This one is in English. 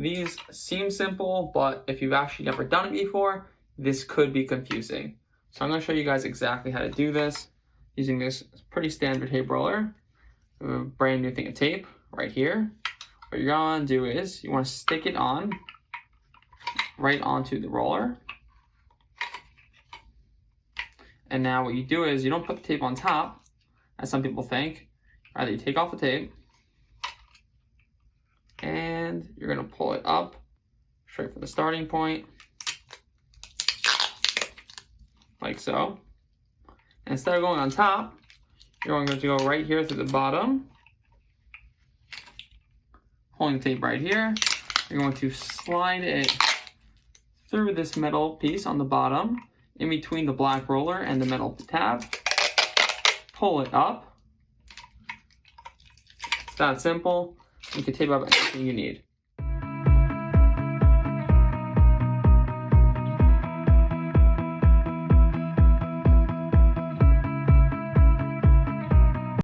These seem simple, but if you've actually never done it before, this could be confusing. So I'm going to show you guys exactly how to do this using this pretty standard tape roller. A brand new thing of tape right here. What you're going to do is you want to stick it on right onto the roller. And now what you do is you don't put the tape on top, as some people think. Rather, you take off the tape and you're going to pull it up straight from the starting point, like so. And instead of going on top, you're going to go right here through the bottom, holding the tape right here. You're going to slide it through this metal piece on the bottom, in between the black roller and the metal tab. Pull it up. It's that simple. You can tape up anything you need.